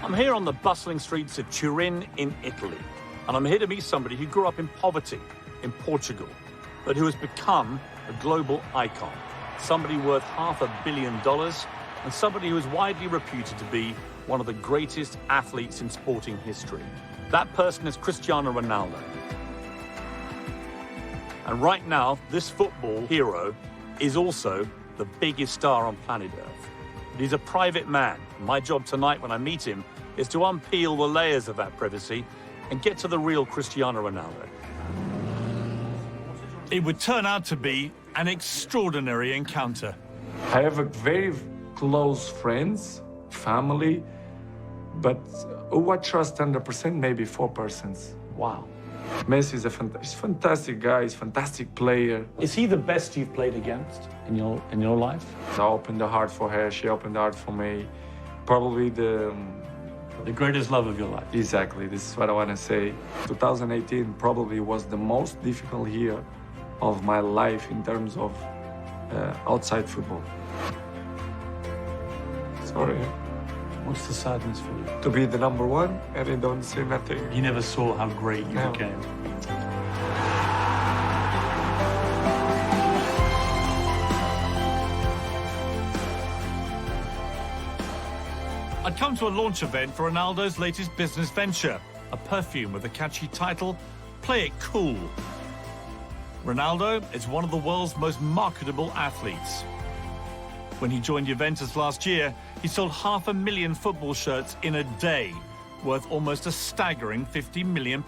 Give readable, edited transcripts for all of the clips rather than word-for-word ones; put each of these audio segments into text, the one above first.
I'm here on the bustling streets of Turin in Italy, and I'm here to meet somebody who grew up in poverty in Portugal, but who has become a global icon, somebody worth $500 million, and somebody who is widely reputed to be one of the greatest athletes in sporting history. That person is Cristiano Ronaldo. And right now, this football hero is also the biggest star on planet Earth. But he's a private man. My job tonight when I meet him is to unpeel the layers of that privacy and get to the real Cristiano Ronaldo. It would turn out to be an extraordinary encounter. I have a very close friends, family, but who I trust 100%, maybe 4 persons. Wow. Messi is he's a fantastic guy, he's a fantastic player. Is he the best you've played against in your life? I opened the heart for her, she opened the heart for me. Probably the greatest love of your life. Exactly, this is what I want to say. 2018 probably was the most difficult year of my life in terms of outside football. Sorry. What's the sadness for you? To be the number one and I don't say nothing. You never saw how great you became. I'd come to a launch event for Ronaldo's latest business venture, a perfume with a catchy title, Play It Cool. Ronaldo is one of the world's most marketable athletes. When he joined Juventus last year, he sold 500,000 football shirts in a day, worth almost a staggering £50 million.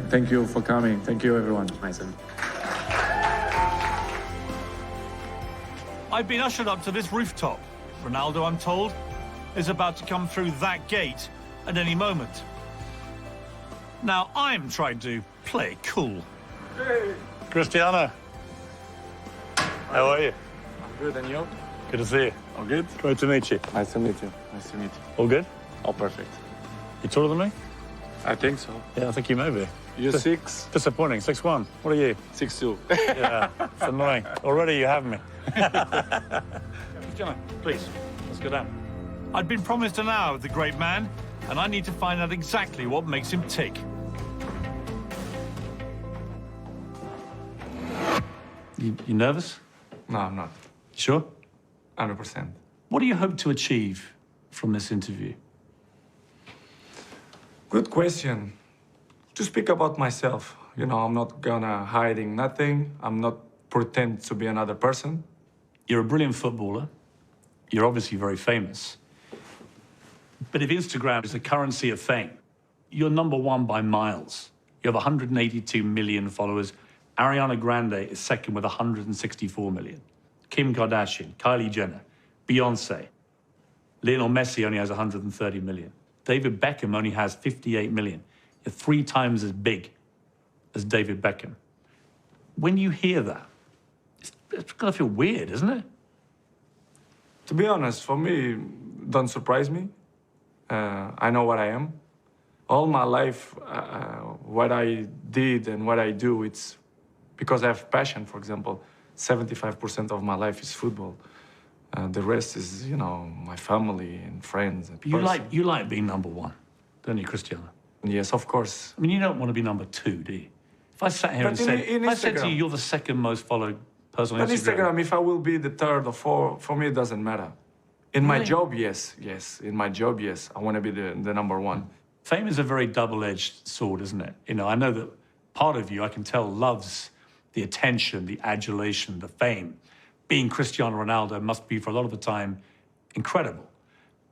Thank you for coming. Thank you, everyone. Amazing. I've been ushered up to this rooftop. Ronaldo, I'm told, is about to come through that gate at any moment. Now I'm trying to play it cool. Hey. Cristiano, how are you? I'm good, and you? Good to see you. All good? Great to meet you. Nice to meet you. Nice to meet you. All good? All perfect. You taller than me? I think so. Yeah, I think you may be. You're 6? Disappointing. 6'1". What are you? 6'2". Yeah, it's annoying. Already you have me. Cristiano, please, let's go down. I'd been promised an hour with the great man, and I need to find out exactly what makes him tick. You nervous? No, I'm not. Sure? 100%. What do you hope to achieve from this interview? Good question. To speak about myself, you know, I'm not gonna hiding nothing. I'm not pretend to be another person. You're a brilliant footballer. You're obviously very famous. But if Instagram is the currency of fame, you're number one by miles. You have 182 million followers. Ariana Grande is second with 164 million. Kim Kardashian, Kylie Jenner, Beyonce. Lionel Messi only has 130 million. David Beckham only has 58 million. You're 3 times as big as David Beckham. When you hear that, it's gonna feel weird, isn't it? To be honest, for me, don't surprise me. I know what I am. All my life, what I did and what I do, it's because I have passion. For example, 75% of my life is football. The rest is, you know, my family and friends. And You like being number one, don't you, Cristiano? Yes, of course. I mean, you don't want to be number 2, do you? If I sat here and said, if I said to you, you're the second most followed person on Instagram, if I will be the 3rd or 4th, for me, it doesn't matter. In my job, yes. In my job, yes. I want to be the number 1. Fame is a very double-edged sword, isn't it? You know, I know that part of you, I can tell, loves the attention, the adulation, the fame. Being Cristiano Ronaldo must be, for a lot of the time, incredible.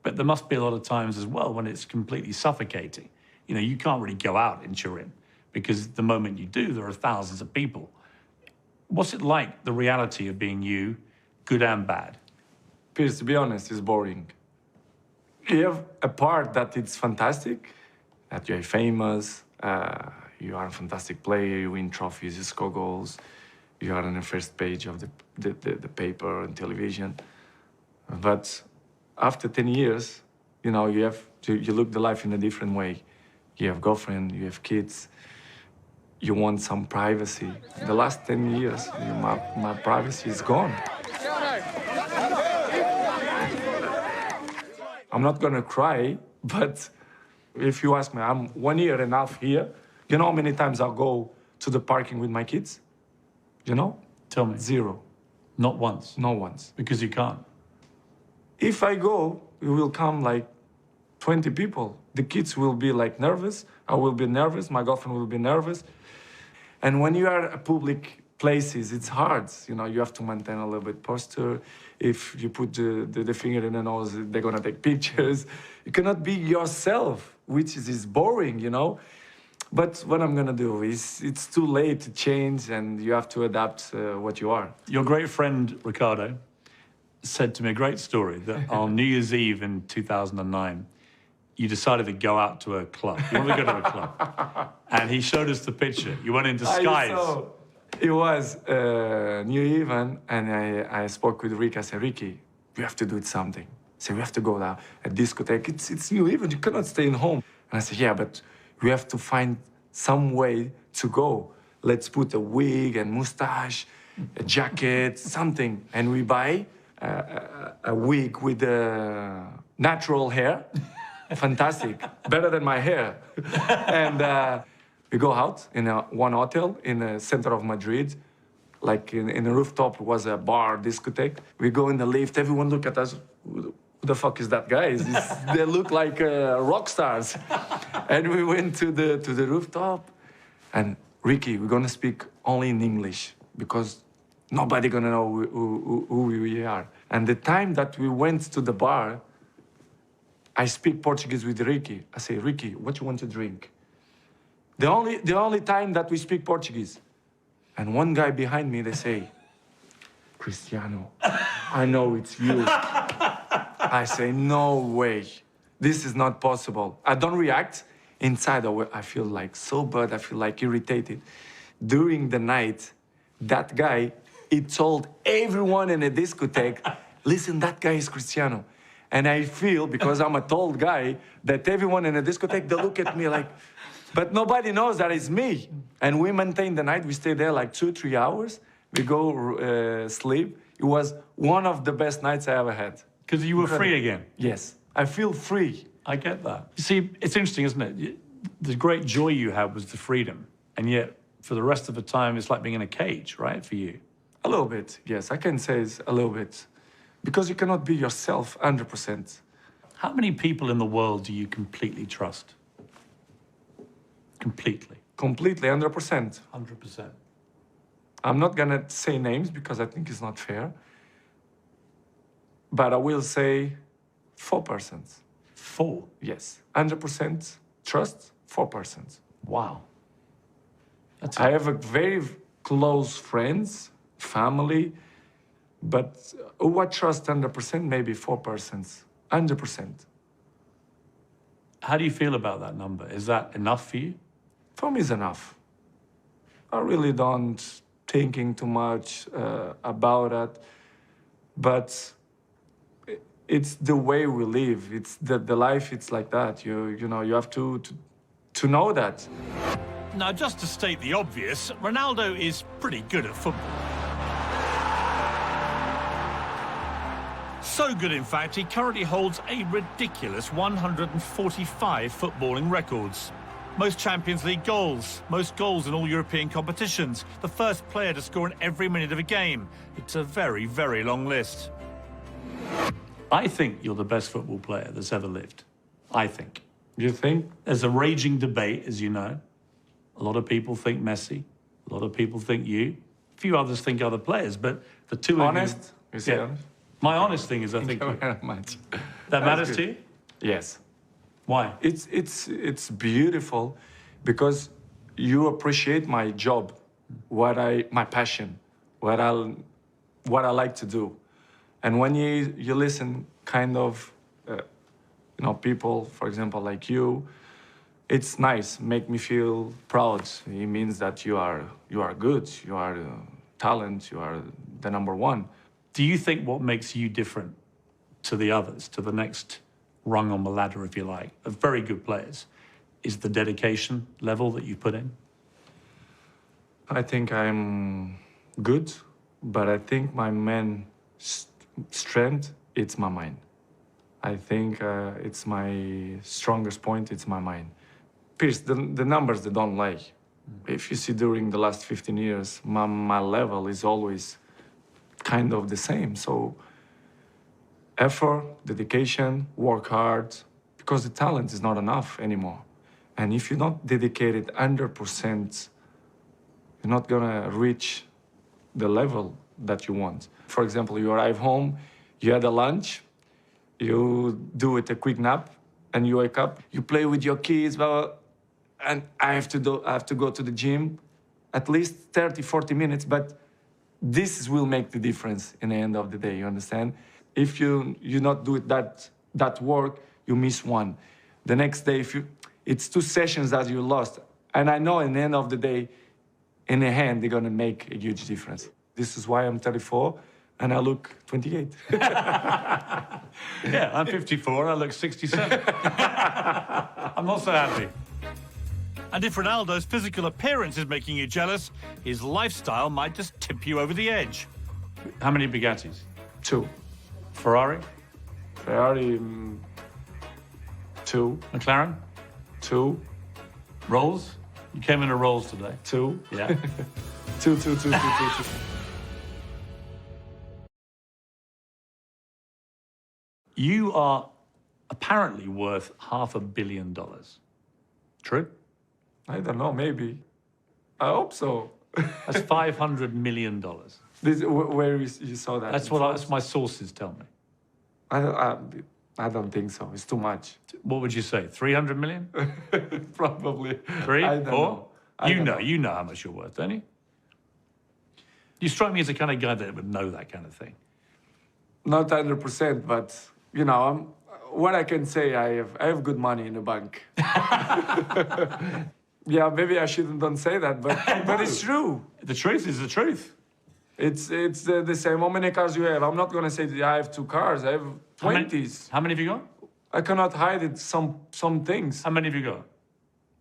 But there must be a lot of times as well when it's completely suffocating. You know, you can't really go out in Turin because the moment you do, there are thousands of people. What's it like, the reality of being you, good and bad? Piers, to be honest, it's boring. You have a part that it's fantastic, that you're famous, you are a fantastic player, you win trophies, you score goals, you are on the first page of the paper and television. But after 10 years, you know, you look the life in a different way. You have girlfriend, you have kids, you want some privacy. The last 10 years, my privacy is gone. I'm not gonna cry But if you ask me, I'm 1.5 years here. You know how many times I'll go to the parking with my kids? You know? Tell me. 0. Not once. No once. Because you can't. If I go, it will come like 20 people. The kids will be like nervous. I will be nervous. My girlfriend will be nervous. And when you are at public places, it's hard. You know, you have to maintain a little bit posture. If you put the finger in the nose, they're gonna take pictures. You cannot be yourself, which is boring, you know? But what I'm gonna do is, it's too late to change and you have to adapt what you are. Your great friend, Ricardo, said to me a great story that on New Year's Eve in 2009, you decided to go out to a club. You wanted to go to a club. And he showed us the picture. You went in disguise. It was New Year, and I spoke with Ricky. I said, Ricky, we have to do something. I said, we have to go now, a discotheque. It's New Year, you cannot stay in home. And I said, yeah, but we have to find some way to go. Let's put a wig and mustache, a jacket, something. And we buy a wig with natural hair. Fantastic, better than my hair. And we go out in one hotel in the center of Madrid. Like in the rooftop was a bar, discotheque. We go in the lift, everyone look at us. Who the fuck is that guy? They look like rock stars. And we went to the rooftop. And Ricky, we're gonna speak only in English because nobody gonna know who we are. And the time that we went to the bar, I speak Portuguese with Ricky. I say, Ricky, what you want to drink? The only time that we speak Portuguese. And one guy behind me, they say, Cristiano, I know it's you. I say, no way. This is not possible. I don't react. Inside, I feel like so bad. I feel like irritated. During the night, that guy, he told everyone in the discotheque, listen, that guy is Cristiano. And I feel, because I'm a tall guy, that everyone in the discotheque, they look at me like, but nobody knows that it's me. And we maintain the night. We stay there like 2-3 hours. We go sleep. It was one of the best nights I ever had. Because you were free again. Yes, I feel free. I get that. You see, it's interesting, isn't it? The great joy you had was the freedom. And yet, for the rest of the time, it's like being in a cage, right, for you? A little bit, yes. I can say it's a little bit. Because you cannot be yourself 100%. How many people in the world do you completely trust? Completely? Completely, 100%. 100%. I'm not gonna say names because I think it's not fair. But I will say 4%. 4? Yes. 100% trust, 4%. Wow. I have a very close friends, family, but who I trust 100%, maybe 4%. 100%. How do you feel about that number? Is that enough for you? For me, it's enough. I really don't thinking too much about it, but it's the way we live. It's the life. It's like that. You know you have to know that. Now, just to state the obvious, Ronaldo is pretty good at football. So good, in fact, he currently holds a ridiculous 145 footballing records. Most Champions League goals, most goals in all European competitions, the first player to score in every minute of a game. It's a very, very long list. I think you're the best football player that's ever lived. I think. You think? There's a raging debate, as you know. A lot of people think Messi. A lot of people think you. A few others think other players, but the two honest? of you... You say honest? My honest thing is I think... Thank you very much. That matters to you? Yes. Why? It's beautiful because you appreciate my job, my passion, what I like to do. And when you listen kind of, people, for example, like you, it's nice, make me feel proud. It means that you are good, you are talent, you are the number one. Do you think what makes you different to the others, to the next rung on the ladder, if you like, of very good players, is the dedication level that you put in? I think I'm good, but I think my main strength, it's my mind. I think it's my strongest point, it's my mind. Pierce, the numbers, they don't lie. If you see during the last 15 years, my level is always kind of the same. So effort, dedication, work hard, because the talent is not enough anymore. And if you're not dedicated 100%, you're not gonna reach the level that you want. For example, you arrive home, you had a lunch, you do it a quick nap, and you wake up, you play with your kids, blah, blah, and I have to go to the gym at least 30, 40 minutes, but this will make the difference in the end of the day, you understand? If you not do it that work, you miss one. The next day, it's 2 sessions that you lost. And I know in the end of the day, in the hand, they're gonna make a huge difference. This is why I'm 34 and I look 28. Yeah, I'm 54 and I look 67. I'm not so happy. And if Ronaldo's physical appearance is making you jealous, his lifestyle might just tip you over the edge. How many Bugattis? 2. Ferrari? Ferrari, 2. McLaren? 2. Rolls? You came in a Rolls today. 2. Yeah. 2. You are apparently worth $500 million. True? I don't know, maybe. I hope so. That's $500 million. Where you saw that? That's my sources tell me. I don't think so. It's too much. What would you say? 300 million? Probably. 3? I don't 4? know. You know how much you're worth, don't you? You strike me as the kind of guy that would know that kind of thing. Not 100%, but you know, what I can say, I have good money in the bank. Yeah, maybe I don't say that, but it's true. The truth is the truth. It's the same. How many cars you have? I'm not gonna say that I have 2 cars. I have 20s. How many have you got? I cannot hide it. Some things. How many have you got?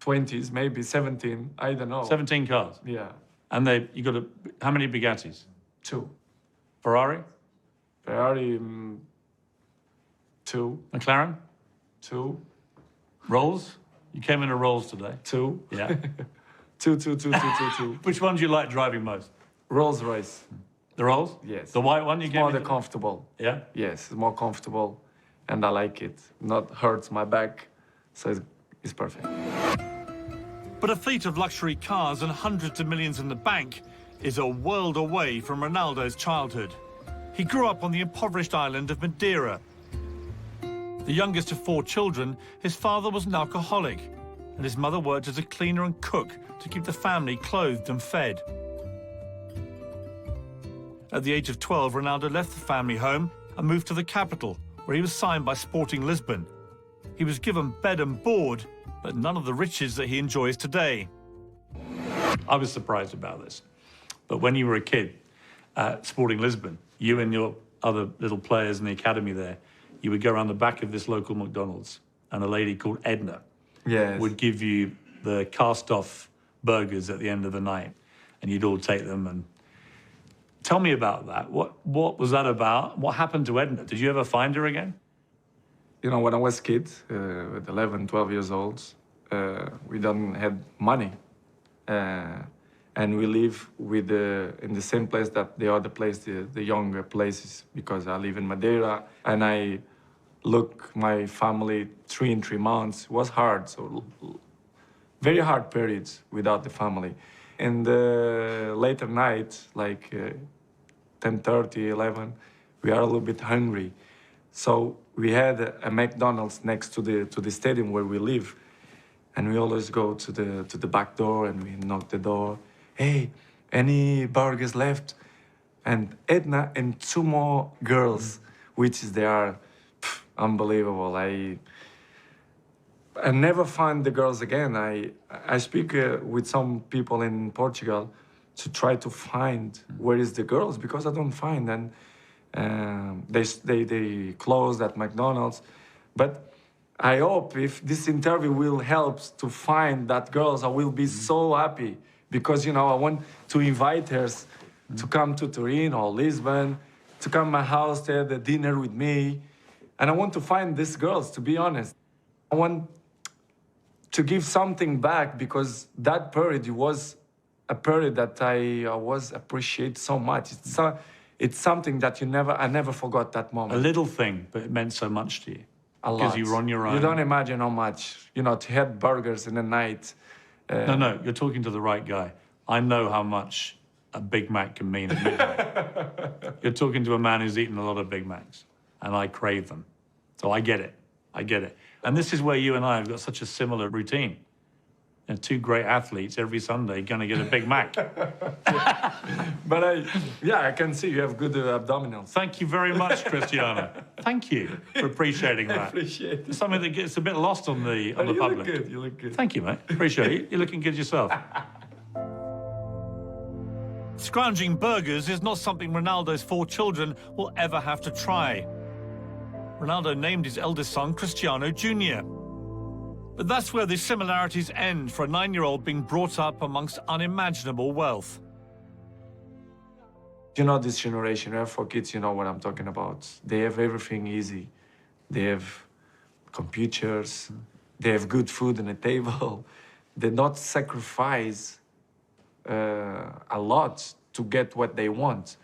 20s, maybe 17. I don't know. 17 cars. Yeah. And you got how many Bugattis? 2. Ferrari? Ferrari, 2. McLaren? 2. Rolls? You came in a Rolls today. 2. Yeah. 2. Which one do you like driving most? Rolls Royce. The Rolls? Yes. The white one you gave More me? comfortable. Yeah? Yes, it's more comfortable, and I like it. Not hurts my back, so it's perfect. But a fleet of luxury cars and hundreds of millions in the bank is a world away from Ronaldo's childhood. He grew up on the impoverished island of Madeira. The youngest of 4 children, his father was an alcoholic, and his mother worked as a cleaner and cook to keep the family clothed and fed. At the age of 12, Ronaldo left the family home and moved to the capital, where he was signed by Sporting Lisbon. He was given bed and board, but none of the riches that he enjoys today. I was surprised about this. But when you were a kid at Sporting Lisbon, you and your other little players in the academy there, you would go around the back of this local McDonald's, and a lady called Edna would give you the cast-off burgers at the end of the night, and you'd all take them. And tell me about that. What was that about? What happened to Edna? Did you ever find her again? You know, when I was a kid, with 11, 12 years old, we don't have money. And we live in the same place that the other place, the younger places, because I live in Madeira, and I look my family 3 in 3 months. It was hard, so very hard periods without the family. In the later night, like 10:30, 11, we are a little bit hungry. So we had a McDonald's next to the stadium where we live, and we always go to the back door and we knock the door. Hey, any burgers left? And Edna and 2 more girls, which they are unbelievable. I never find the girls again. I speak with some people in Portugal to try to find where is the girls, because I don't find. And they closed at McDonald's. But I hope if this interview will help to find that girls, I will be so happy, because, you know, I want to invite her to come to Turin or Lisbon, to come to my house, to have a dinner with me. And I want to find these girls, to be honest. I want to give something back because that period was a period that I was appreciate so much. It's something that I never forgot that moment. A little thing, but it meant so much to you. A lot. Because you were on your own. You don't imagine how much, to have burgers in the night. No, you're talking to the right guy. I know how much a Big Mac can mean at midnight. You're talking to a man who's eaten a lot of Big Macs, and I crave them. So I get it. I get it. And this is where you and I have got such a similar routine. And two great athletes every Sunday going to get a Big Mac. But I can see you have good abdominals. Thank you very much, Cristiano. Thank you for appreciating that. I appreciate it. It's something that gets a bit lost on the public. You look good. You look good. Thank you, mate. Appreciate it. You're looking good yourself. Scrounging burgers is not something Ronaldo's 4 children will ever have to try. Ronaldo named his eldest son Cristiano Jr. But that's where the similarities end for a 9-year-old being brought up amongst unimaginable wealth. This generation, for kids, you know what I'm talking about. They have everything easy. They have computers. They have good food on the table. They don't sacrifice a lot to get what they want.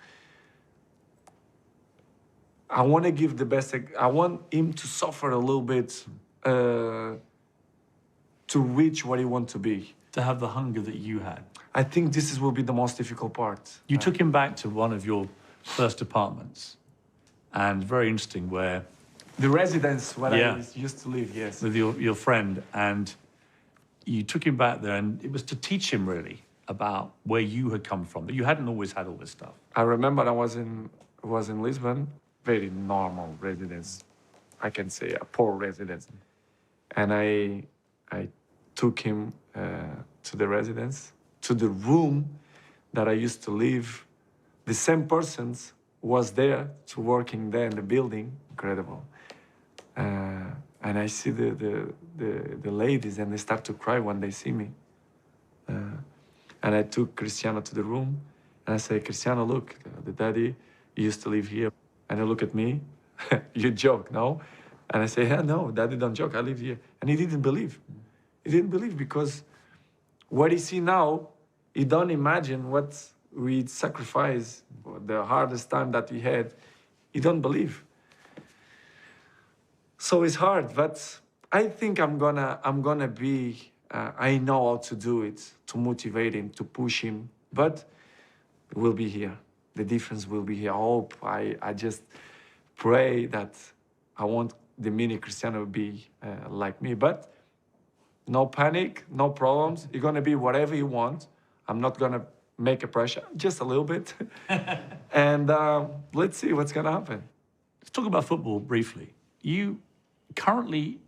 I want to give the best. I want him to suffer a little bit to reach what he wants to be. To have the hunger that you had. I think this will be the most difficult part. You took him back to one of your first apartments, and very interesting, where the residence where I used to live, yes. With your friend, and you took him back there, and it was to teach him really about where you had come from, that you hadn't always had all this stuff. I remember I was in Lisbon, very normal residence, I can say a poor residence, and I took him to the residence, to the room that I used to live. The same persons was there to working there in the building, incredible. And I see the ladies, and they start to cry when they see me. And I took Cristiano to the room, and I say, Cristiano, look, the daddy used to live here. And he look at me, you joke, no? And I say, yeah, no, daddy don't joke, I live here. And he didn't believe. He didn't believe because what he see now, he don't imagine what we sacrificed, the hardest time that we had. He don't believe. So it's hard, but I think I'm gonna be, I know how to do it, to motivate him, to push him, but we'll be here. The difference will be here. I hope, I just pray that I want the mini Cristiano to be like me, but no panic, no problems. You're gonna be whatever you want. I'm not gonna make a pressure, just a little bit. And let's see what's gonna happen. Let's talk about football briefly. You currently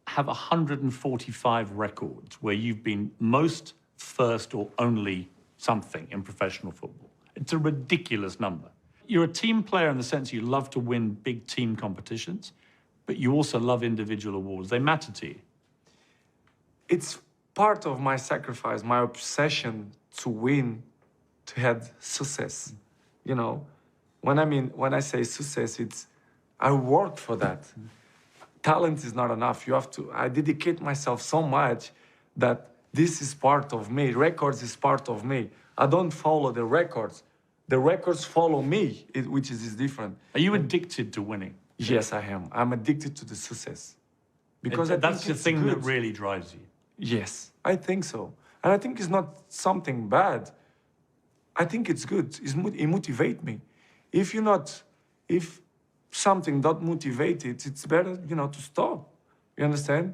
have 145 records where you've been most, first, or only something in professional football. It's a ridiculous number. You're a team player in the sense you love to win big team competitions, but you also love individual awards. They matter to you. It's part of my sacrifice, my obsession to win, to have success. When I say success, it's I worked for that. Talent is not enough. I dedicate myself so much that this is part of me. Records is part of me. I don't follow the records. The records follow me, which is different. Are you addicted to winning? Yes, I am. I'm addicted to the success. Because that's the thing that really drives you. Yes, I think so. And I think it's not something bad. I think it's good. It motivates me. If something not motivated, it's better, to stop. You understand?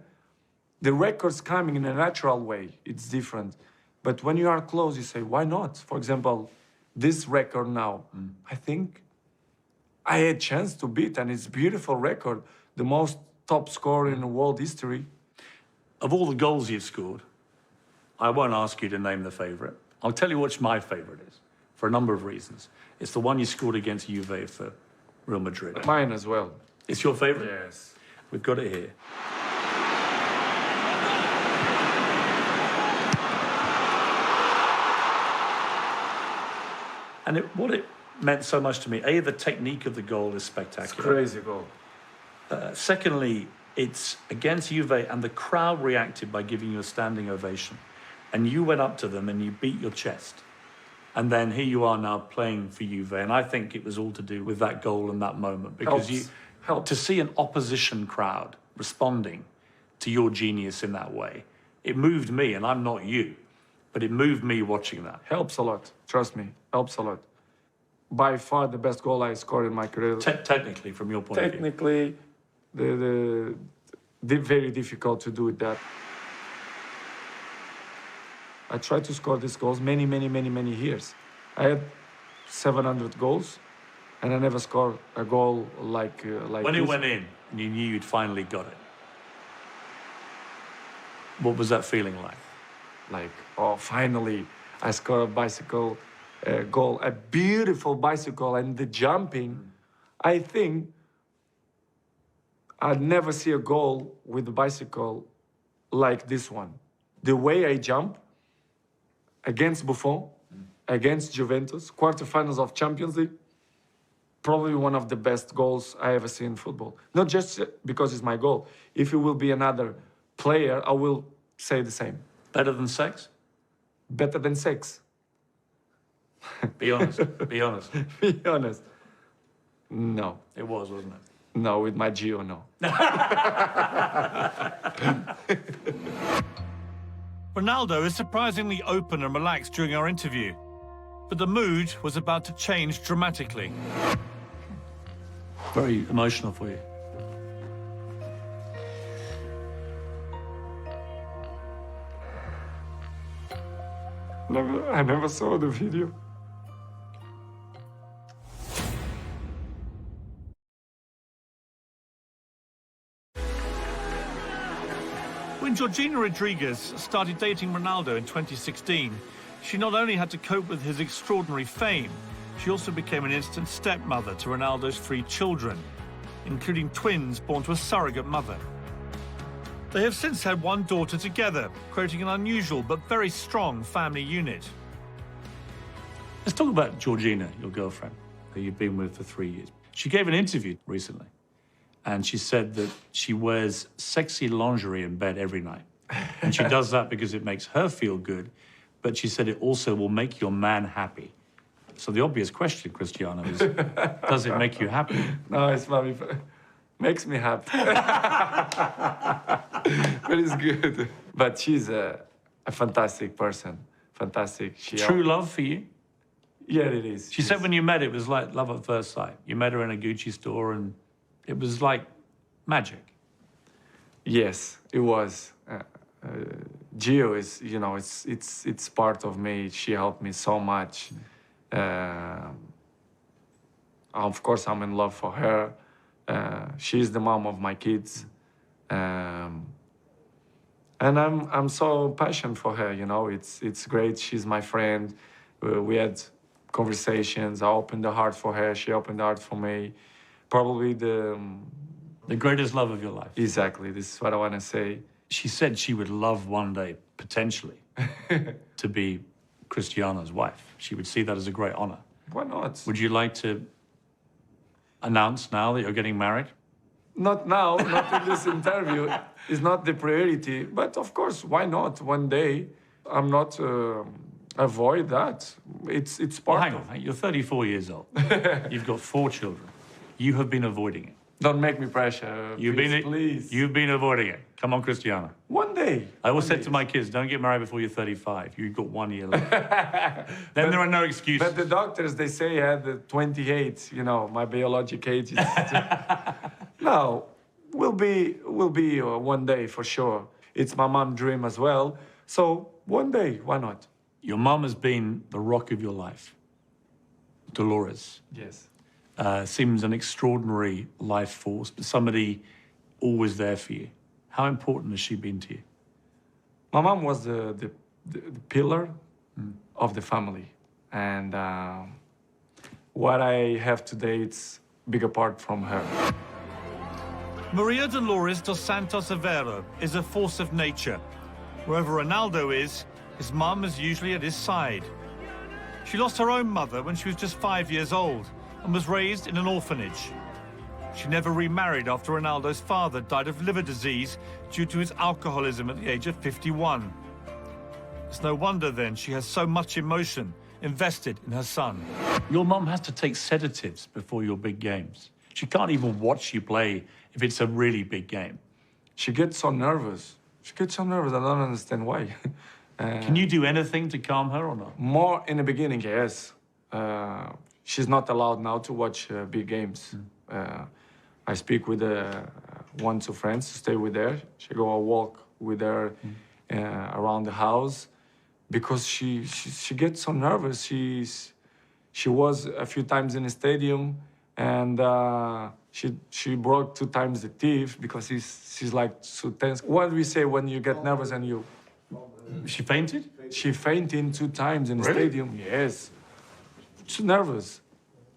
The record's coming in a natural way. It's different. But when you are close, you say, why not? For example, this record now, I think I had a chance to beat, and it's a beautiful record. The most top scorer in the world history. Of all the goals you've scored, I won't ask you to name the favourite. I'll tell you which my favourite is, for a number of reasons. It's the one you scored against Juve for Real Madrid. Mine as well. It's your favourite? Yes. We've got it here. And what it meant so much to me, the technique of the goal is spectacular. It's crazy goal. Secondly, it's against Juve, and the crowd reacted by giving you a standing ovation. And you went up to them and you beat your chest. And then here you are now playing for Juve. And I think it was all to do with that goal and that moment. Because to see an opposition crowd responding to your genius in that way, it moved me, and I'm not you, but it moved me watching that. Helps a lot, trust me, helps a lot. By far the best goal I scored in my career. Technically, from your point of view. Technically, very difficult to do that. I tried to score these goals many years. I had 700 goals, and I never scored a goal like when it went in, and you knew you'd finally got it. What was that feeling like? Like, oh, finally, I scored a bicycle goal, a beautiful bicycle, and the jumping. I think I'd never see a goal with a bicycle like this one. The way I jump against Buffon, against Juventus, quarterfinals of Champions League, probably one of the best goals I ever seen in football. Not just because it's my goal. If it will be another player, I will say the same. Better than sex? Better than sex. Be honest. Be honest. Be honest. No. It was, wasn't it? No, with my Gio, no. Ronaldo is surprisingly open and relaxed during our interview, but the mood was about to change dramatically. Very emotional for you. I never saw the video. When Georgina Rodriguez started dating Ronaldo in 2016, she not only had to cope with his extraordinary fame, she also became an instant stepmother to Ronaldo's 3 children, including twins born to a surrogate mother. They have since had 1 daughter together, creating an unusual but very strong family unit. Let's talk about Georgina, your girlfriend, who you've been with for 3 years. She gave an interview recently, and she said that she wears sexy lingerie in bed every night. And she does that because it makes her feel good, but she said it also will make your man happy. So the obvious question, Cristiano, is, does it make you happy? No, it's funny. Makes me happy. But it's good. But she's a fantastic person. Fantastic. True love for you? Yeah, it is. She said when you met, it was like love at first sight. You met her in a Gucci store and it was like magic. Yes, it was. Gio is, you know, it's part of me. She helped me so much. Of course, I'm in love for her. She's the mom of my kids. And I'm so passionate for her, you know. It's great. She's my friend. We had conversations. I opened the heart for her. She opened the heart for me. Probably the greatest love of your life. Exactly. This is what I want to say. She said she would love one day, potentially, to be Cristiano's wife. She would see that as a great honor. Why not? Would you like to announce now that you're getting married? Not now, not in this interview. It's not the priority. But of course, why not? One day, I'm not avoid that. It's part hang on, you're 34 years old. You've got 4 children. You have been avoiding it. Don't make me pressure. Please. You've been avoiding it. Come on, Cristiano. One day. I always said to my kids, don't get married before you're 35. You've got 1 year left. Then there are no excuses. But the doctors, they say I had 28, you know, my biological age is... No, will be one day for sure. It's my mom's dream as well. So one day, why not? Your mom has been the rock of your life. Dolores. Yes. Seems an extraordinary life force, but somebody always there for you. How important has she been to you? My mom was the pillar of the family. And what I have today, it's big apart from her. Maria Dolores dos Santos Aveiro is a force of nature. Wherever Ronaldo is, his mum is usually at his side. She lost her own mother when she was just 5 years old and was raised in an orphanage. She never remarried after Ronaldo's father died of liver disease due to his alcoholism at the age of 51. It's no wonder then she has so much emotion invested in her son. Your mum has to take sedatives before your big games. She can't even watch you play if it's a really big game. She gets so nervous. She gets so nervous, I don't understand why. Can you do anything to calm her or not? More in the beginning, yes. She's not allowed now to watch big games. I speak with one, two friends to stay with her. She go a walk with her around the house because she gets so nervous. She was a few times in the stadium and she broke 2 times the teeth because she's like so tense. What do we say when you get nervous and you? She fainted? She fainted 2 times in the Really? stadium. Yes. She's nervous.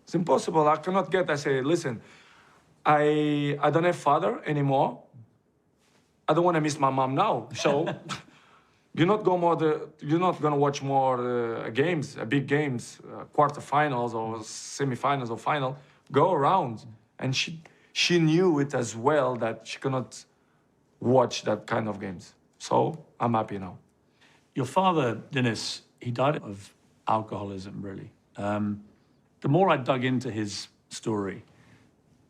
It's impossible. I cannot get. I say, listen, I don't have father anymore. I don't want to miss my mom now. So you're not gonna watch more games, big games, quarterfinals or semifinals or final. Go around. And she knew it as well that she cannot watch that kind of games. So I'm happy now. Your father, Dennis, he died of alcoholism, really. The more I dug into his story,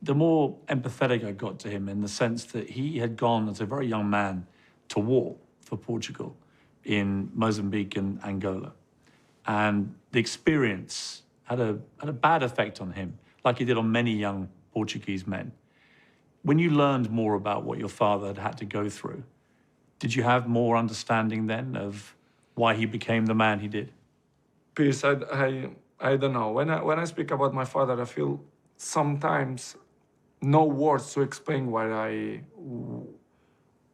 the more empathetic I got to him in the sense that he had gone as a very young man to war for Portugal in Mozambique and Angola. And the experience had a bad effect on him, like it did on many young Portuguese men. When you learned more about what your father had had to go through, did you have more understanding then of why he became the man he did? Peace, I don't know. When I speak about my father, I feel sometimes no words to explain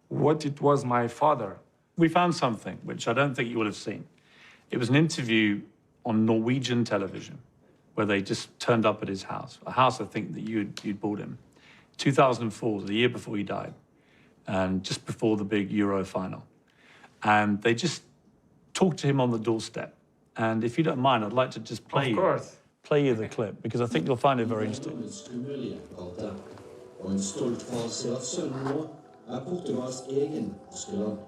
what it was my father. We found something which I don't think you will have seen. It was an interview on Norwegian television where they just turned up at his house, a house I think that you'd bought him. 2004, the year before he died, and just before the big Euro final. And they just talked to him on the doorstep. And if you don't mind, I'd like to just play you the clip, because I think you'll find it very interesting. Og en stolt far ser at sønnen nå Portugals egen askeland.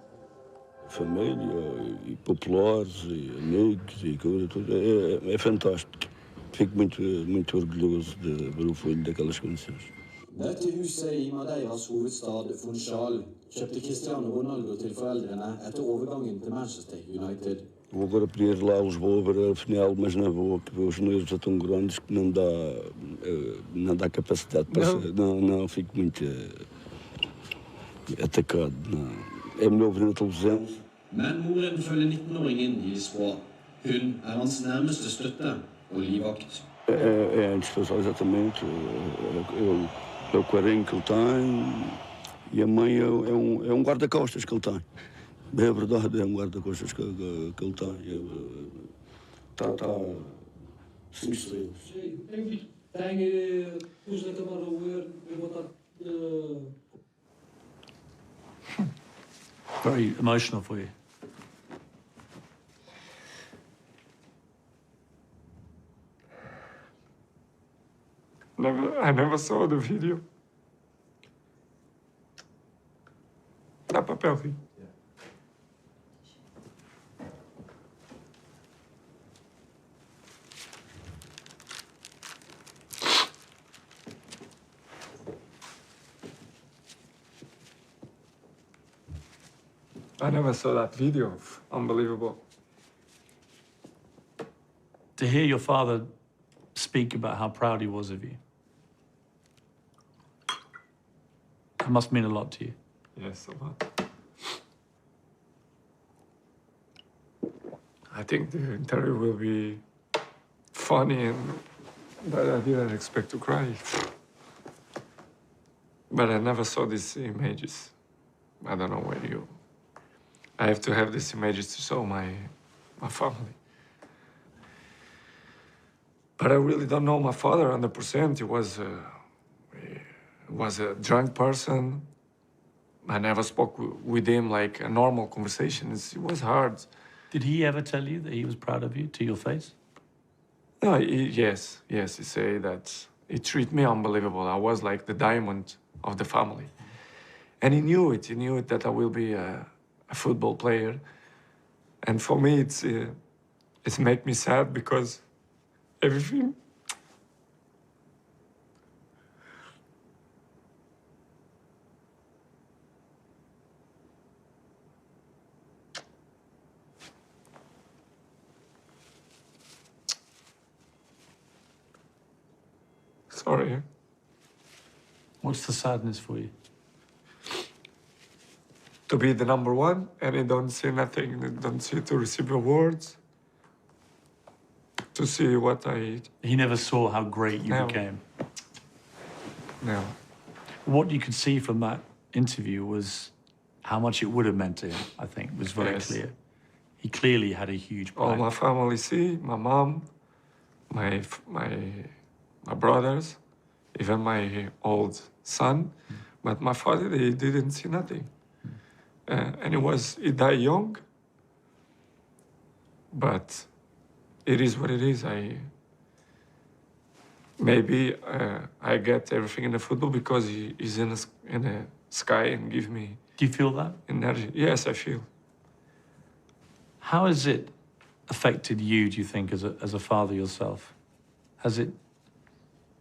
Família e populares e amigos e coisa tudo é fantástico. Fico muito orgulhoso de ver o filho daquelas condições. Dette huset i Madeiras hovedstad Funchal kjøpte Cristiano Ronaldo til foreldrene etter overgangen til Manchester United. Vou agora para ir lá a Lisboa ver a final, mas não vou, porque os nervos já estão grandes que não dá capacidade para não fico muito atacado. Não. É melhor ver na televisão. Men moren følger 19-åringen i Lisboa. Hun hans nærmeste støtte og livvakt. É indispensável, exatamente. É o carinho que ele tem e a mãe é um guarda-costas que ele tem. É verdade, é um guarda-costas que ele tem. Está 5 estrelas. Very emotional for you. I never saw the video. Dá papel, filho. I never saw that video. Unbelievable. To hear your father speak about how proud he was of you, it must mean a lot to you. Yes, a lot. I think the interview will be funny, but I didn't expect to cry. But I never saw these images. I don't know where you... I have to have these images to show my family. But I really don't know my father 100%. He was a drunk person. I never spoke with him like a normal conversation. It was hard. Did he ever tell you that he was proud of you to your face? No, yes. He said that he treated me unbelievable. I was like the diamond of the family. And he knew it. He knew it that I will be a football player. And for me, it's made me sad because everything. Sorry. What's the sadness for you? To be the number one, and I don't see nothing. I don't see to receive awards. To see what I. He never saw how great you No. became. No. What you could see from that interview was how much it would have meant to him, I think, was very Yes. clear. He clearly had a huge All plan. my family see, my mom, my brothers, even my old son. But my father, he didn't see nothing. And he died young. But it is what it is. Maybe I get everything in the football because he is in the sky and give me Do you feel that? energy. Yes, I feel. How has it affected you, do you think, as a father yourself? Has it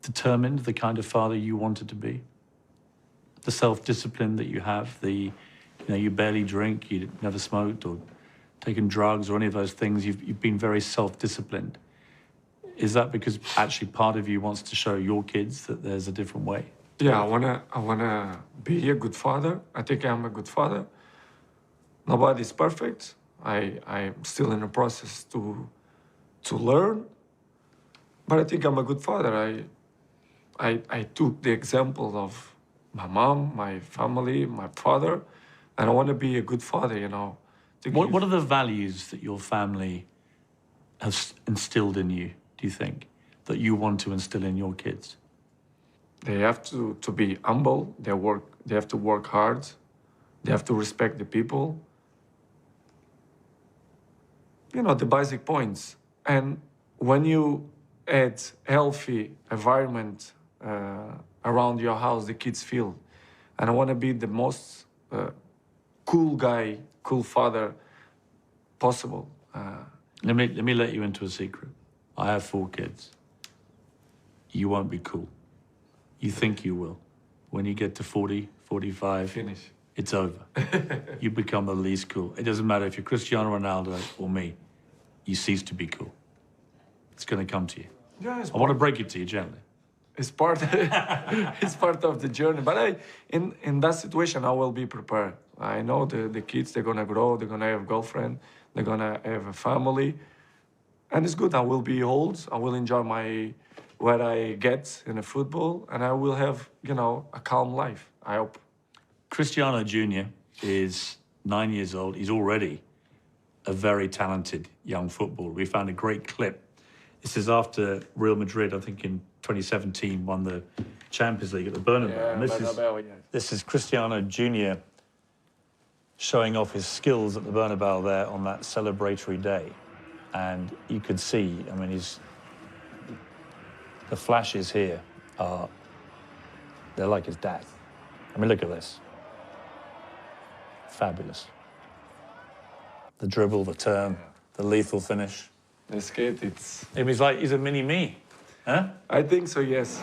determined the kind of father you wanted to be? The self-discipline that you have, you barely drink, you never smoked or taken drugs or any of those things, you've been very self-disciplined. Is that because actually part of you wants to show your kids that there's a different way? Yeah, I wanna be a good father. I think I'm a good father. Nobody's perfect. I'm still in the process to learn. But I think I'm a good father. I took the example of my mom, my family, my father, and I want to be a good father, you know. What are the values that your family has instilled in you, do you think, that you want to instill in your kids? They have to be humble. They have to work hard. They have to respect the people. You know, the basic points. And when you add healthy environment around your house, the kids feel. And I want to be the most cool guy, cool father possible. Let me let you into a secret. I have 4 kids. You won't be cool. You think you will. When you get to 40, 45, Finish. it's over. You become the least cool. It doesn't matter if you're Cristiano Ronaldo or me. You cease to be cool. It's going to come to you. Yeah, I want to break it to you gently. it's part. It's part of the journey. But in that situation, I will be prepared. I know the kids. They're gonna grow. They're gonna have a girlfriend. They're gonna have a family, and it's good. I will be old. I will enjoy what I get in the football, and I will have a calm life. I hope. Cristiano Jr. is 9 years old. He's already a very talented young footballer. We found a great clip. This is after Real Madrid, I think in 2017, won the Champions League at the Bernabeu. And this is Cristiano Jr. showing off his skills at the Bernabeu there on that celebratory day. And you could see, I mean, the flashes here they're like his dad. I mean, look at this. Fabulous. The dribble, the turn, the lethal finish. This kid, it's. He's a mini-me, huh? I think so. Yes.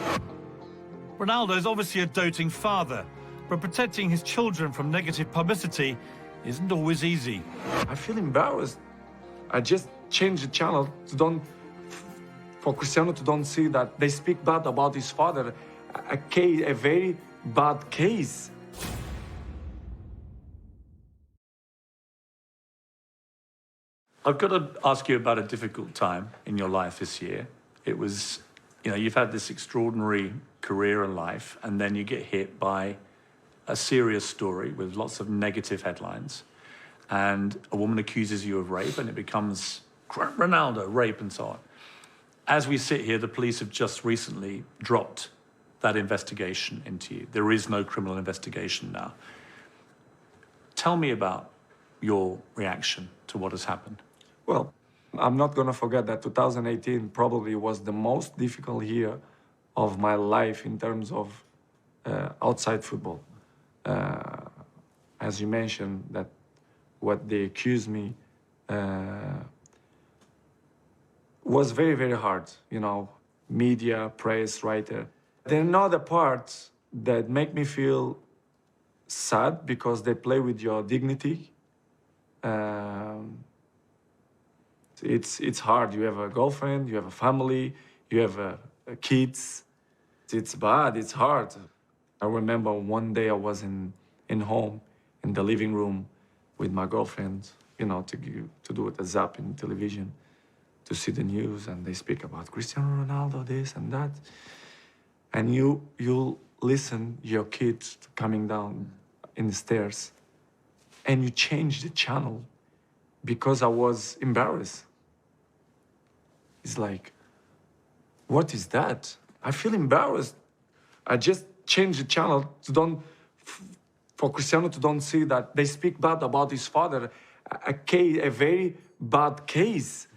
Ronaldo's obviously a doting father, but protecting his children from negative publicity isn't always easy. I feel embarrassed. I just changed the channel for Cristiano to don't see that they speak bad about his father. A very bad case. I've got to ask you about a difficult time in your life this year. It was, you've had this extraordinary career and life, and then you get hit by a serious story with lots of negative headlines, and a woman accuses you of rape, and it becomes Ronaldo, rape, and so on. As we sit here, the police have just recently dropped that investigation into you. There is no criminal investigation now. Tell me about your reaction to what has happened. Well, I'm not going to forget that 2018 probably was the most difficult year of my life in terms of outside football. As you mentioned, that what they accused me was very, very hard. You know, media, press, writer. There are other parts that make me feel sad because they play with your dignity. It's hard. You have a girlfriend, you have a family, you have kids. It's bad, it's hard. I remember one day I was in home, in the living room with my girlfriend, you know, to do a zap in television, to see the news, and they speak about Cristiano Ronaldo, this and that. And you listen your kids coming down in the stairs, and you change the channel because I was embarrassed. It's like, what is that? I feel embarrassed. I just changed the channel for Cristiano to don't see that they speak bad about his father. A very bad case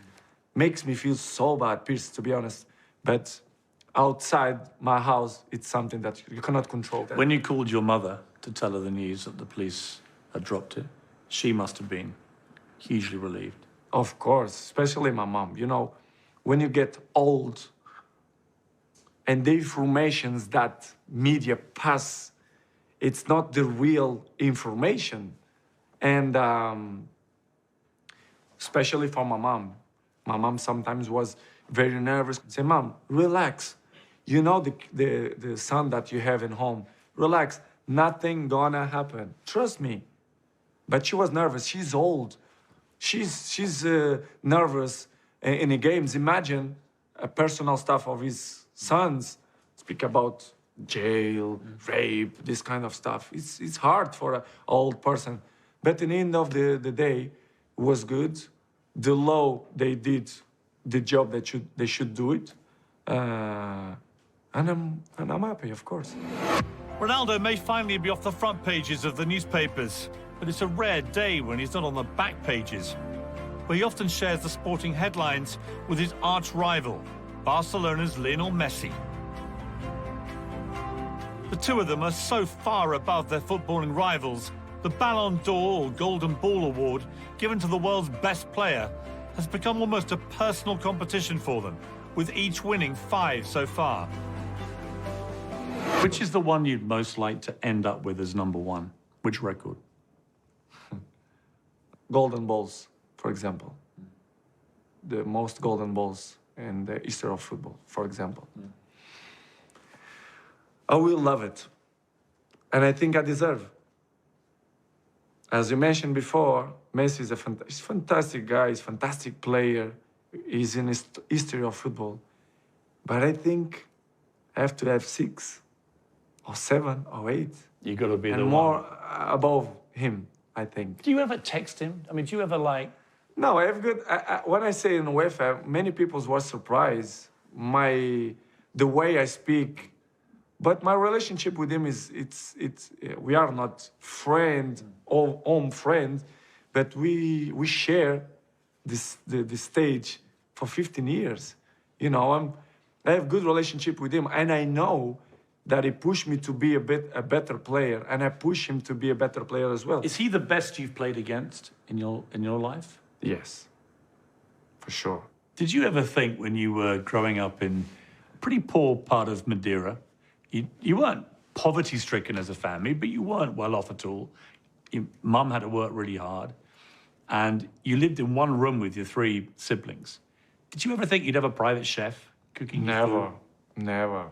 makes me feel so bad, Pierce, to be honest. But outside my house, it's something that you cannot control. When you called your mother to tell her the news that the police had dropped it, she must have been hugely relieved. Of course, especially my mom. You know, when you get old and the informations that media pass, it's not the real information. And especially for my mom. My mom sometimes was very nervous. Say, Mom, relax. You know the son that you have in home. Relax. Nothing gonna happen. Trust me. But she was nervous. She's old. She's nervous in the games. Imagine personal stuff of his sons. Speak about jail, rape, this kind of stuff. It's hard for an old person. But in the end of the day, it was good. The law, they did the job that they should do it. And I'm happy, of course. Ronaldo may finally be off the front pages of the newspapers, but it's a rare day when he's not on the back pages, where he often shares the sporting headlines with his arch-rival, Barcelona's Lionel Messi. The two of them are so far above their footballing rivals, the Ballon d'Or, or Golden Ball award, given to the world's best player, has become almost a personal competition for them, with each winning 5 so far. Which is the one you'd most like to end up with as number one? Which record? Golden balls, for example. The most golden balls in the history of football, for example. I will love it. And I think I deserve. As you mentioned before, Messi is he's a fantastic guy, he's a fantastic player. He's in the history of football. But I think I have to have 6 or 7 or 8. You got to be the and one. more above him, I think. Do you ever text him? I mean, do you ever like... No, I have good. When I say in UEFA, many people were surprised the way I speak. But my relationship with him is we are not friend or home friends, but we share the stage for 15 years. You know, I have good relationship with him, and I know that he pushed me to be a better player, and I push him to be a better player as well. Is he the best you've played against in your life? Yes, for sure. Did you ever think when you were growing up in a pretty poor part of Madeira, you weren't poverty-stricken as a family, but you weren't well off at all. Your mum had to work really hard, and you lived in one room with your 3 siblings. Did you ever think you'd have a private chef cooking your food?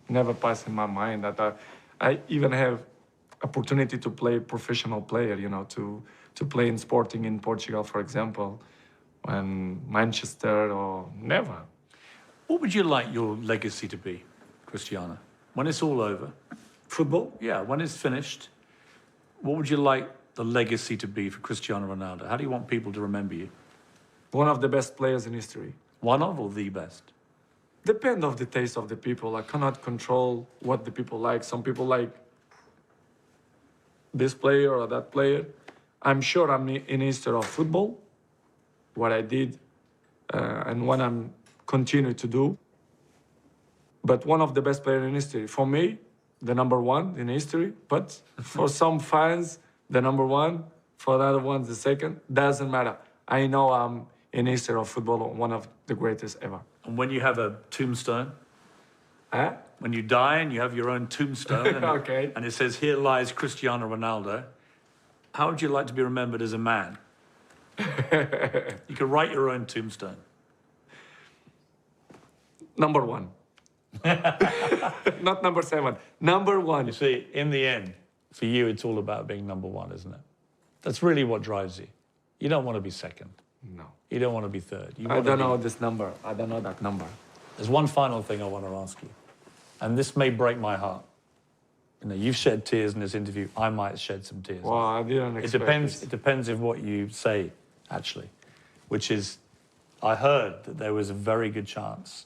Never passed in my mind that I even have opportunity to play professional player, you know, to play in Sporting in Portugal, for example, and Manchester, or never. What would you like your legacy to be, Cristiano? When it's all over? Football? Yeah, when it's finished, what would you like the legacy to be for Cristiano Ronaldo? How do you want people to remember you? One of the best players in history. One of or the best? Depend of the taste of the people. I cannot control what the people like. Some people like this player or that player. I'm sure I'm in history of football, what I did and what I'm continue to do. but one of the best players in history. For me, the number one in history, but for some fans, the number one, for the other ones, the second, doesn't matter. I know I'm in history of football, one of the greatest ever. And when you have a tombstone, Huh? when you die and you have your own tombstone, and, Okay. and it says, "Here lies Cristiano Ronaldo," how would you like to be remembered as a man? You could write your own tombstone. Number one. Not number 7. Number one. You see, in the end, for you, it's all about being number one, isn't it? That's really what drives you. You don't want to be second. No. You don't want to be third. You I want to don't be- know this number. I don't know that number. There's one final thing I want to ask you, and this may break my heart. You know, you've shed tears in this interview. I might shed some tears. Well, I didn't It expect depends. this. It depends of what you say, actually, which is, I heard that there was a very good chance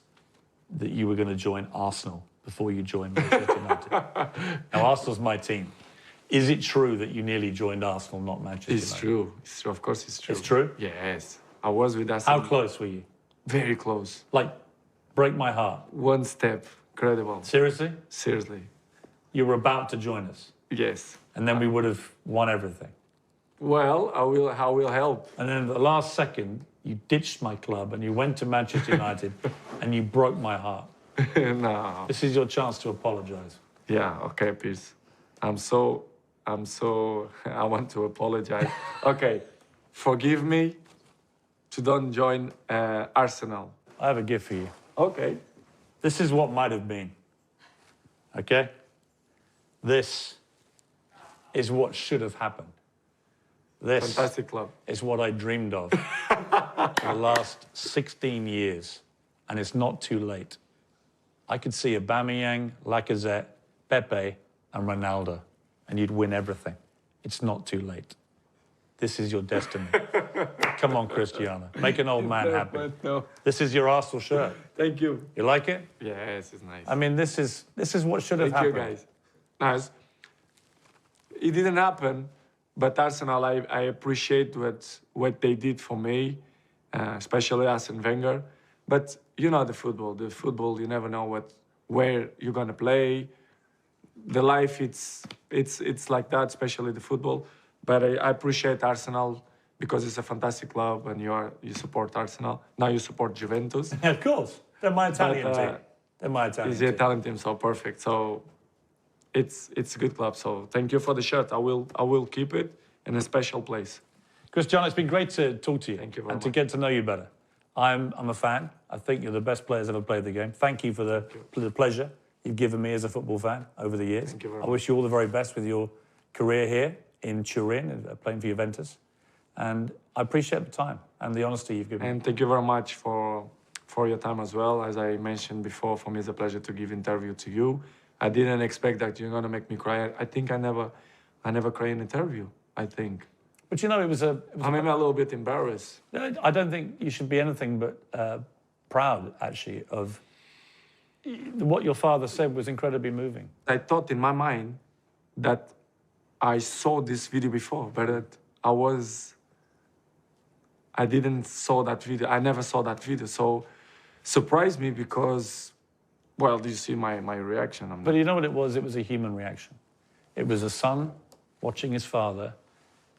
that you were going to join Arsenal before you joined Manchester United. Now, Arsenal's my team. Is it true that you nearly joined Arsenal, not Manchester It's United? true. It's true. Of course, it's true. It's true? Yes. I was with us. How close were you? Very close. Like, break my heart. One step. Incredible. Seriously? Seriously. You were about to join us, Yes. and then we would have won everything. Well, I will help. And then at the last second, you ditched my club and you went to Manchester United and you broke my heart. No. This is your chance to apologise. Yeah, okay, Piers. I want to apologize. Okay, forgive me to don't join Arsenal. I have a gift for you. Okay. This is what might have been. Okay? This is what should have happened. This Fantastic club. is what I dreamed of for the last 16 years, and it's not too late. I could see Aubameyang, Lacazette, Pepe, and Ronaldo, and you'd win everything. It's not too late. This is your destiny. Come on, Cristiano. Make an old man happy. No. This is your Arsenal shirt. Thank you. You like it? Yes, it's nice. I mean, this is what should have Thank you, happened. guys. Nice. It didn't happen, but Arsenal, I appreciate what they did for me, especially Arsene Wenger. But you know the football, you never know where you're gonna play. The life, it's like that, especially the football. But I appreciate Arsenal because it's a fantastic club, and you support Arsenal. Now you support Juventus. Of course. They're my Italian But, team. They're my Italian It's the team. Italian team, so perfect. So it's a good club. So thank you for the shirt. I will keep it in a special place. Cristiano, it's been great to talk to you. Thank you very and to much. get to know you better. I'm a fan. I think you're the best players ever played the game. Thank you for the pleasure you've given me as a football fan over the years. Thank you very I much. wish you all the very best with your career here in Turin, playing for Juventus. And I appreciate the time and the honesty you've given me. And thank you very much for your time as well. As I mentioned before, for me it's a pleasure to give interview to you. I didn't expect that you're gonna make me cry. I think I never cry in interview. I think. But you know, it was a I'm a little bit embarrassed. I don't think you should be anything but proud, actually, of what your father said was incredibly moving. I thought in my mind that I saw this video before, but I didn't saw that video. I never saw that video. So surprised me because, well, do you see my reaction? But you know what it was? It was a human reaction. It was a son watching his father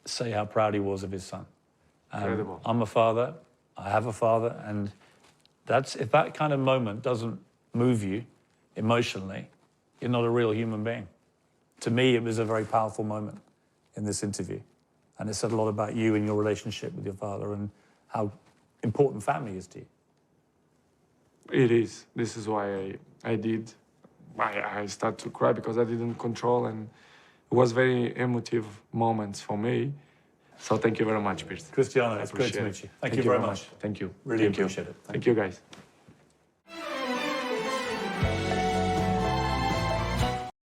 say how proud he was of his son. Incredible. I'm a father. I have a father, and if that kind of moment doesn't move you emotionally, you're not a real human being. To me, it was a very powerful moment in this interview, and it said a lot about you and your relationship with your father and how important family is to you. It is. This is why I started to cry because I didn't control, and it was very emotive moments for me. So thank you very much, Piers. Cristiano, it's great to Appreciate meet it. you. Thank you very much. Thank you. Really Thank you. appreciate it. Thank you, guys.